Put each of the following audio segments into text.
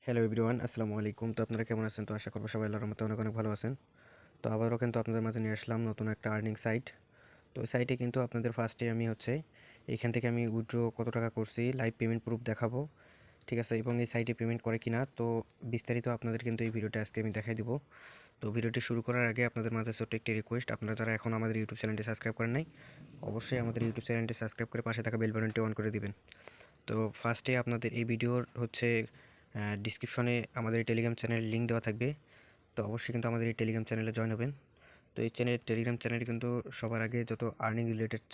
Hello everyone, আসসালামু আলাইকুম। তো আপনারা কেমন আছেন? তো আশা করব সবাই আল্লাহর রহমতে অনেক অনেক ভালো আছেন। তো আবারও কিন্তু আপনাদের মাঝে নিয়ে আসলাম নতুন একটা আর্নিং সাইট। তো ওই সাইটে কিন্তু আপনাদের ফার্স্টে আমি এখান থেকে আমি উইথড্র কত টাকা করছি লাইভ পেমেন্ট প্রুফ দেখাবো, ঠিক আছে? এবং এই সাইটে পেমেন্ট করে কিনা তো বিস্তারিত আপনাদের কিন্তু এই ভিডিওটা আজকে আমি দেখাই দিব। তো ভিডিওটি শুরু করার আগে আপনাদের মাঝে ছোট্ট একটি রিকোয়েস্ট, আপনারা যারা এখন আমাদের ইউটিউব চ্যানেলটি সাবস্ক্রাইব করেন নাই, অবশ্যই আমাদের ইউটিউব চ্যানেলটি সাবস্ক্রাইব করে পাশে থাকা বেল বাটনটি অন করে দিবেন। তো ফার্স্টে আপনাদের এই ভিডিওর ডিসক্রিপশনে আমাদের এই টেলিগ্রাম চ্যানেলের লিঙ্ক দেওয়া থাকবে। তো অবশ্যই কিন্তু আমাদের এই টেলিগ্রাম চ্যানেলে জয়েন হবেন। তো এই টেলিগ্রাম চ্যানেলে কিন্তু সবার আগে যত আর্নিং রিলেটেড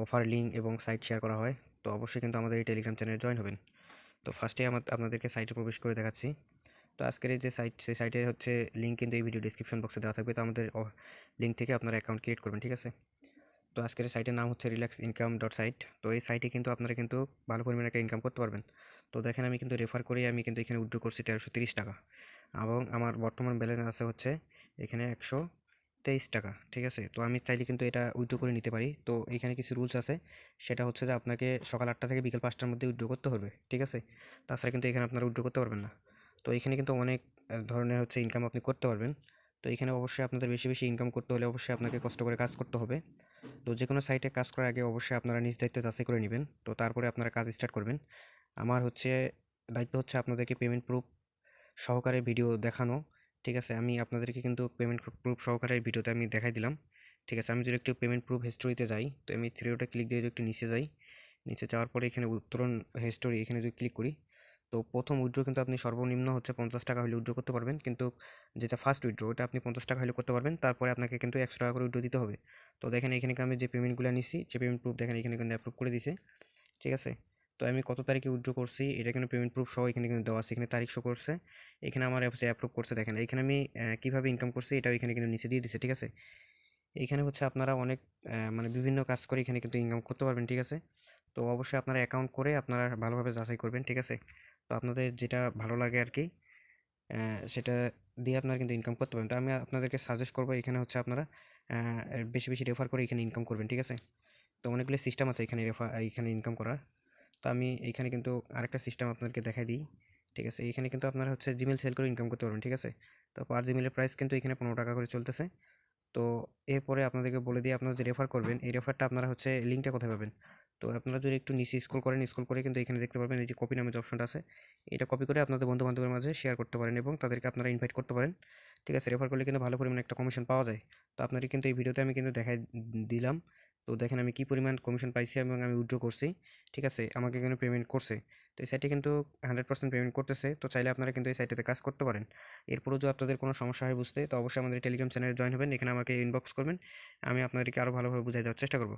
অফার লিঙ্ক এবং সাইট শেয়ার করা হয়। তো অবশ্যই কিন্তু আমাদের এই টেলিগ্রাম চ্যানেলে জয়েন হবেন। তো ফার্স্টে আপনাদেরকে সাইটে প্রবেশ করে দেখাচ্ছি। তো আজকের এই যে সাইট, সেই সাইটের লিঙ্ক কিন্তু এই ভিডিও ডিসক্রিপশন বক্সে দেওয়া থাকবে। তো আমাদের লিঙ্ক থেকে আপনারা অ্যাকাউন্ট ক্রিয়েট করবেন, ঠিক আছে? তো আজকের সাইটের নাম হচ্ছে রিল্যাক্স ইনকাম ডট সাইট। তো এই সাইটে কিন্তু আপনারা কিন্তু ভালো পরিমাণে একটা ইনকাম করতে পারবেন। তো দেখেন, আমি কিন্তু রেফার করে আমি কিন্তু এখানে উইথড্র করছি 1330 টাকা, এবং আমার বর্তমান ব্যালেন্স আছে এখানে 123 টাকা, ঠিক আছে? তো আমি চাইলে কিন্তু এটা উইথড্র করে নিতে পারি। তো এখানে কিছু রুলস আছে, সেটা হচ্ছে যে আপনাকে সকাল 8টা থেকে বিকেল 5টার মধ্যে উইথড্র করতে হবে, ঠিক আছে? তাছাড়া কিন্তু এখানে আপনারা উইথড্র করতে পারবেন না। তো এখানে কিন্তু অনেক ধরনের ইনকাম আপনি করতে পারবেন। তো এখানে অবশ্যই আপনাদের বেশি বেশি ইনকাম করতে হলে অবশ্যই আপনাকে কষ্ট করে কাজ করতে হবে। তো যে কোনো সাইটে কাজ করার আগে অবশ্যই আপনারা নিজ দায়িত্বে যাচাই করে নেবেন। তো তারপরে আপনারা কাজ স্টার্ট করবেন। আমার দায়িত্ব হচ্ছে আপনাদেরকে পেমেন্ট প্রুফ সহকারে ভিডিও দেখানো, ঠিক আছে? আমি আপনাদেরকে কিন্তু পেমেন্ট প্রুফ সহকারে ভিডিওতে আমি দেখাই দিলাম, ঠিক আছে? আমি যদি একটু পেমেন্ট প্রুফ হিস্টোরিতে যাই, তো আমি থ্রি ডটে ক্লিক দিয়ে যদি একটু নিচে যাই, নিচে যাওয়ার পরে এখানে উত্তোলন হিস্টোরি এখানে যদি ক্লিক করি, তো প্রথম উইথড্র কিন্তু আপনি সর্বনিম্ন 50 টাকা হলে উইথড্র করতে পারবেন। কিন্তু যেটা ফার্স্ট উইথড্র ওটা আপনি 50 টাকা হলে করতে পারবেন, তারপরে আপনাকে কিন্তু 100 টাকা করে উইথড্র দিতে হবে। তো দেখেন এখানে আমি যে পেমেন্টগুলো নিছি, যে পেমেন্ট প্রুফ দেখেন এখানে কিন্তু অ্যাপ্রুভ করে দিছে, ঠিক আছে? তো আমি কত তারিখে উইথড্র করছি এটা কিন্তু পেমেন্ট প্রুফ সহ এখানে কিন্তু দেওয়া আছে, এখানে তারিখ শো করছে, এখানে আমার অ্যাপ্রুভ করছে। দেখেন এখানে আমি কীভাবে ইনকাম করছি এটাও এখানে কিন্তু নিচে দিয়ে দিছে, ঠিক আছে? এইখানে আপনারা অনেক মানে বিভিন্ন কাজ করে এখানে কিন্তু ইনকাম করতে পারবেন, ঠিক আছে? তো অবশ্যই আপনারা অ্যাকাউন্ট করে আপনারা ভালোভাবে যাচাই করবেন, ঠিক আছে? তো আপনাদের যেটা ভালো লাগে আর কি, সেটা দিয়ে আপনারা কিন্তু ইনকাম করতে পারেন। তো আমি আপনাদেরকে সাজেস্ট করবো এখানে আপনারা বেশি বেশি রেফার করে এখানে ইনকাম করবেন, ঠিক আছে? তো অনেকগুলো সিস্টেম আছে এখানে ইনকাম করার। তো আমি এইখানে কিন্তু আরেকটা সিস্টেম আপনাদেরকে দেখাই দিই, ঠিক আছে? এইখানে কিন্তু আপনারা জিমেল সেল করে ইনকাম করতে পারবেন, ঠিক আছে? তো পার জিমেলের প্রাইস কিন্তু এখানে 15 টাকা করে চলতেছে। তো এরপরে আপনাদেরকে বলে দিই, আপনারা যে রেফার করবেন এই রেফারটা আপনারা লিঙ্কটা কোথায় পাবেন। তো আপনারা যদি একটু নিচে স্ক্রল করে কিন্তু এখানে দেখতে পারবেন এই যে কপি নামে যে অপশনটা আছে, এটা কপি করে আপনাদের বন্ধু বান্ধবের মাঝে শেয়ার করতে পারেন এবং তাদেরকে আপনারা ইনভাইট করতে পারেন, ঠিক আছে? রেফার করলে কিন্তু ভালো পরিমাণে একটা কমিশন পাওয়া যায়। তো আপনাদের কিন্তু এই ভিডিওতে আমি কিন্তু দেখাই দিলাম। তো দেখেন আমি কি পরিমাণ কমিশন পাইছি এবং আমি উইথড্র করছি, ঠিক আছে? আমাকে কিন্তু পেমেন্ট করছে। তো এই সাইটে কিন্তু 100% পেমেন্ট করতেছে। তো চাইলে আপনারা কিন্তু এই সাইটটাতে কাজ করতে পারেন। এরপরেও যদি আপনাদের কোনো সমস্যা হয় বুঝতে, তো অবশ্যই আমাদের টেলিগ্রাম চ্যানেলে জয়েন হবেন, এখানে আমাকে ইনবক্স করবেন, আমি আপনাদেরকে আরও ভালোভাবে বুঝিয়ে দেওয়ার চেষ্টা করব।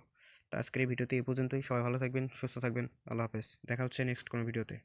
তো আজকের এই ভিডিওতে এই পর্যন্তই। সবাই ভালো থাকবেন, সুস্থ থাকবেন। আল্লাহ হাফেজ। দেখা হচ্ছে নেক্সট কোনো ভিডিওতে।